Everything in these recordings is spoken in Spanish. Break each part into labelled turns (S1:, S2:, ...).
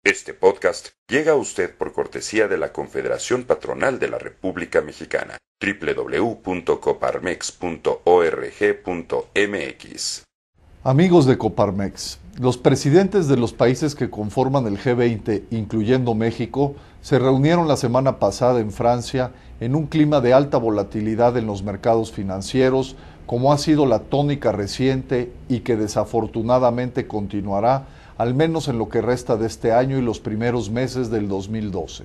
S1: Este podcast llega a usted por cortesía de la Confederación Patronal de la República Mexicana, www.coparmex.org.mx.
S2: Amigos de Coparmex, los presidentes de los países que conforman el G20, incluyendo México, se reunieron la semana pasada en Francia en un clima de alta volatilidad en los mercados financieros, como ha sido la tónica reciente y que desafortunadamente continuará, al menos en lo que resta de este año y los primeros meses del 2012.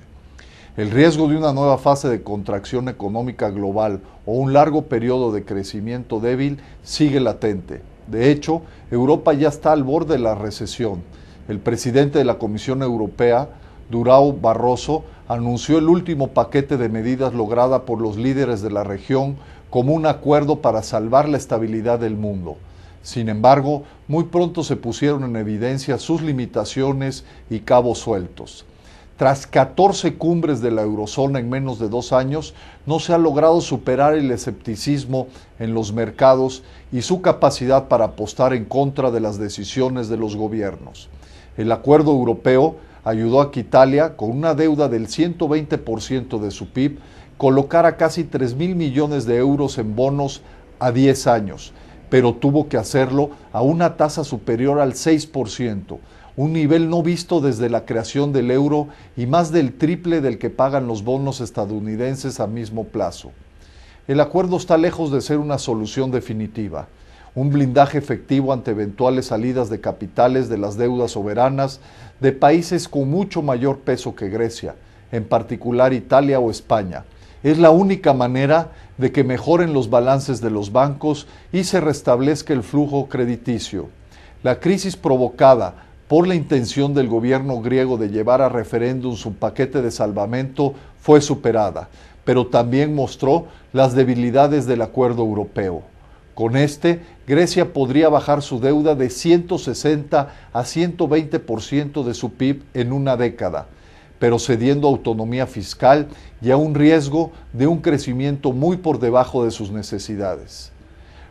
S2: El riesgo de una nueva fase de contracción económica global o un largo periodo de crecimiento débil sigue latente. De hecho, Europa ya está al borde de la recesión. El presidente de la Comisión Europea, Durão Barroso, anunció el último paquete de medidas lograda por los líderes de la región como un acuerdo para salvar la estabilidad del mundo. Sin embargo, muy pronto se pusieron en evidencia sus limitaciones y cabos sueltos. Tras 14 cumbres de la eurozona en menos de 2 años, no se ha logrado superar el escepticismo en los mercados y su capacidad para apostar en contra de las decisiones de los gobiernos. El acuerdo europeo ayudó a que Italia, con una deuda del 120% de su PIB, colocara casi 3.000 millones de euros en bonos a 10 años, pero tuvo que hacerlo a una tasa superior al 6%, un nivel no visto desde la creación del euro y más del triple del que pagan los bonos estadounidenses a mismo plazo. El acuerdo está lejos de ser una solución definitiva, un blindaje efectivo ante eventuales salidas de capitales de las deudas soberanas de países con mucho mayor peso que Grecia, en particular Italia o España. Es la única manera de que mejoren los balances de los bancos y se restablezca el flujo crediticio. La crisis provocada por la intención del gobierno griego de llevar a referéndum su paquete de salvamento fue superada, pero también mostró las debilidades del acuerdo europeo. Con este, Grecia podría bajar su deuda de 160 a 120% de su PIB en una década, pero cediendo autonomía fiscal y a un riesgo de un crecimiento muy por debajo de sus necesidades.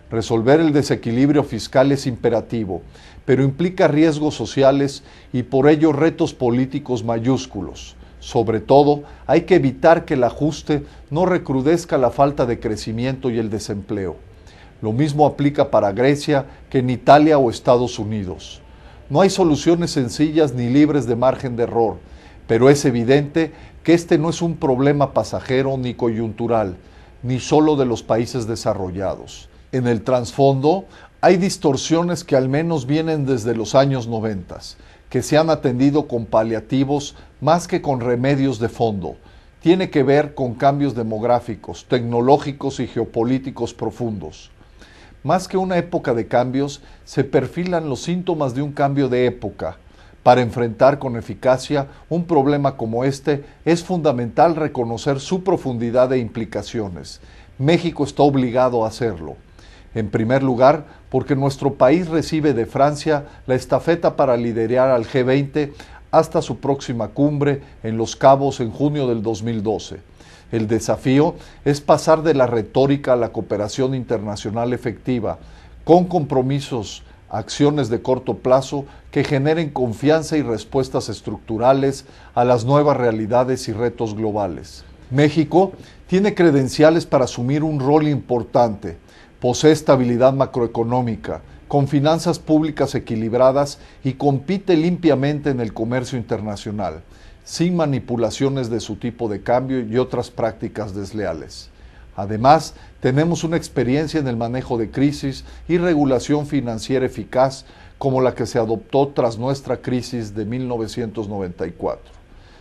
S2: Resolver el desequilibrio fiscal es imperativo, pero implica riesgos sociales y por ello retos políticos mayúsculos. Sobre todo, hay que evitar que el ajuste no recrudezca la falta de crecimiento y el desempleo. Lo mismo aplica para Grecia que en Italia o Estados Unidos. No hay soluciones sencillas ni libres de margen de error, pero es evidente que este no es un problema pasajero ni coyuntural, ni solo de los países desarrollados. En el trasfondo hay distorsiones que al menos vienen desde los años 90, que se han atendido con paliativos más que con remedios de fondo. Tiene que ver con cambios demográficos, tecnológicos y geopolíticos profundos. Más que una época de cambios, se perfilan los síntomas de un cambio de época. Para enfrentar con eficacia un problema como este, es fundamental reconocer su profundidad e implicaciones. México está obligado a hacerlo. En primer lugar, porque nuestro país recibe de Francia la estafeta para liderar al G20 hasta su próxima cumbre en Los Cabos en junio del 2012. El desafío es pasar de la retórica a la cooperación internacional efectiva, con compromisos, acciones de corto plazo que generen confianza y respuestas estructurales a las nuevas realidades y retos globales. México tiene credenciales para asumir un rol importante. Posee estabilidad macroeconómica, con finanzas públicas equilibradas y compite limpiamente en el comercio internacional, sin manipulaciones de su tipo de cambio y otras prácticas desleales. Además, tenemos una experiencia en el manejo de crisis y regulación financiera eficaz como la que se adoptó tras nuestra crisis de 1994.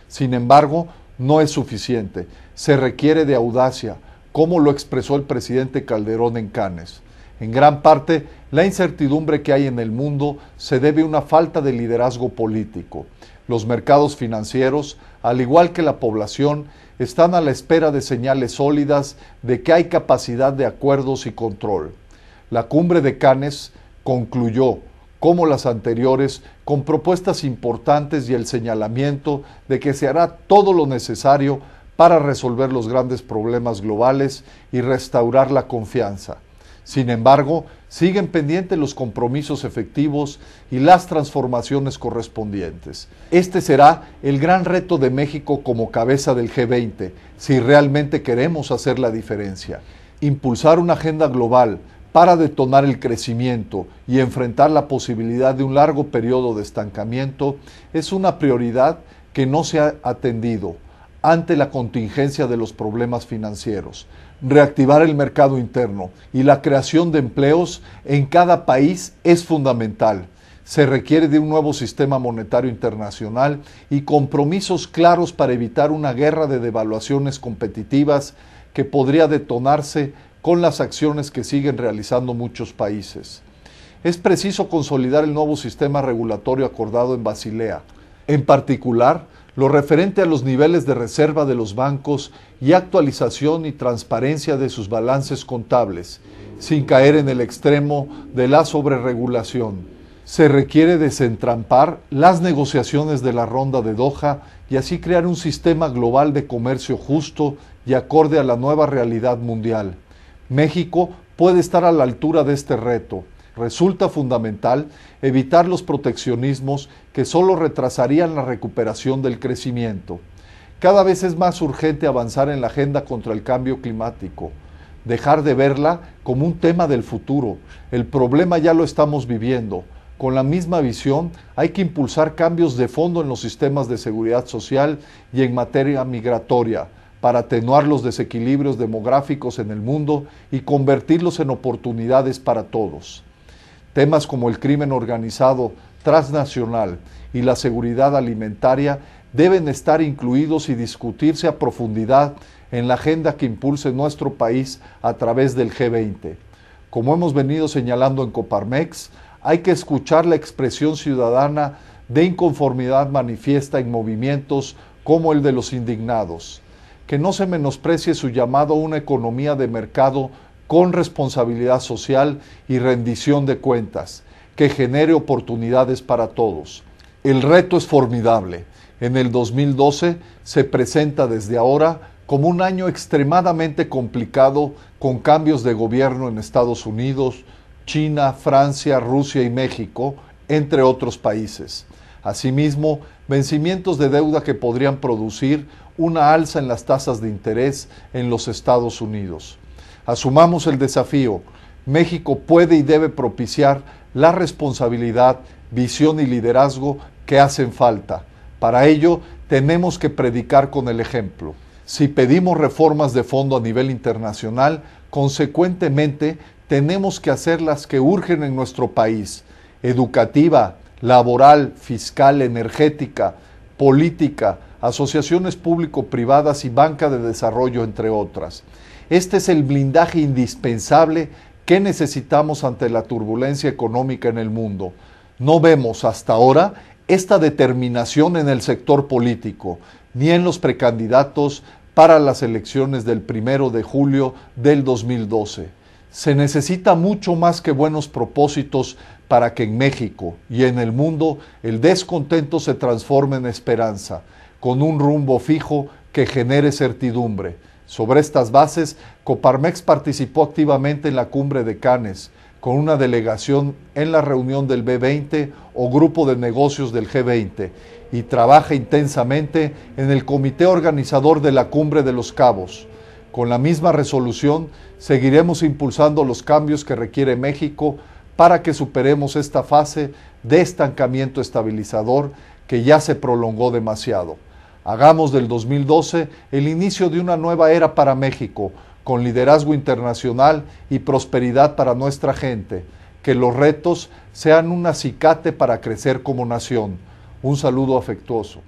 S2: Sin embargo, no es suficiente. Se requiere de audacia, como lo expresó el presidente Calderón en Cannes. En gran parte, la incertidumbre que hay en el mundo se debe a una falta de liderazgo político. Los mercados financieros, al igual que la población, están a la espera de señales sólidas de que hay capacidad de acuerdos y control. La cumbre de Cannes concluyó, como las anteriores, con propuestas importantes y el señalamiento de que se hará todo lo necesario para resolver los grandes problemas globales y restaurar la confianza. Sin embargo, siguen pendientes los compromisos efectivos y las transformaciones correspondientes. Este será el gran reto de México como cabeza del G20, si realmente queremos hacer la diferencia. Impulsar una agenda global para detonar el crecimiento y enfrentar la posibilidad de un largo periodo de estancamiento es una prioridad que no se ha atendido ante la contingencia de los problemas financieros. Reactivar el mercado interno y la creación de empleos en cada país es fundamental. Se requiere de un nuevo sistema monetario internacional y compromisos claros para evitar una guerra de devaluaciones competitivas que podría detonarse con las acciones que siguen realizando muchos países. Es preciso consolidar el nuevo sistema regulatorio acordado en Basilea, en particular lo referente a los niveles de reserva de los bancos y actualización y transparencia de sus balances contables, sin caer en el extremo de la sobreregulación. Se requiere desentrampar las negociaciones de la ronda de Doha y así crear un sistema global de comercio justo y acorde a la nueva realidad mundial. México puede estar a la altura de este reto. Resulta fundamental evitar los proteccionismos que solo retrasarían la recuperación del crecimiento. Cada vez es más urgente avanzar en la agenda contra el cambio climático, dejar de verla como un tema del futuro. El problema ya lo estamos viviendo. Con la misma visión, hay que impulsar cambios de fondo en los sistemas de seguridad social y en materia migratoria, para atenuar los desequilibrios demográficos en el mundo y convertirlos en oportunidades para todos. Temas como el crimen organizado transnacional y la seguridad alimentaria deben estar incluidos y discutirse a profundidad en la agenda que impulse nuestro país a través del G20. Como hemos venido señalando en Coparmex, hay que escuchar la expresión ciudadana de inconformidad manifiesta en movimientos como el de los indignados. Que no se menosprecie su llamado a una economía de mercado con responsabilidad social y rendición de cuentas, que genere oportunidades para todos. El reto es formidable. En el 2012 se presenta desde ahora como un año extremadamente complicado, con cambios de gobierno en Estados Unidos, China, Francia, Rusia y México, entre otros países. Asimismo, vencimientos de deuda que podrían producir una alza en las tasas de interés en los Estados Unidos. Asumamos el desafío. México puede y debe propiciar la responsabilidad, visión y liderazgo que hacen falta. Para ello, tenemos que predicar con el ejemplo. Si pedimos reformas de fondo a nivel internacional, consecuentemente tenemos que hacer las que urgen en nuestro país: educativa, laboral, fiscal, energética, política, asociaciones público-privadas y banca de desarrollo, entre otras. Este es el blindaje indispensable que necesitamos ante la turbulencia económica en el mundo. No vemos hasta ahora esta determinación en el sector político, ni en los precandidatos para las elecciones del 1 de julio del 2012. Se necesita mucho más que buenos propósitos para que en México y en el mundo el descontento se transforme en esperanza, con un rumbo fijo que genere certidumbre. Sobre estas bases, Coparmex participó activamente en la cumbre de Cannes, con una delegación en la reunión del B20 o grupo de negocios del G20, y trabaja intensamente en el comité organizador de la Cumbre de los Cabos. Con la misma resolución, seguiremos impulsando los cambios que requiere México para que superemos esta fase de estancamiento estabilizador que ya se prolongó demasiado. Hagamos del 2012 el inicio de una nueva era para México, con liderazgo internacional y prosperidad para nuestra gente. Que los retos sean un acicate para crecer como nación. Un saludo afectuoso.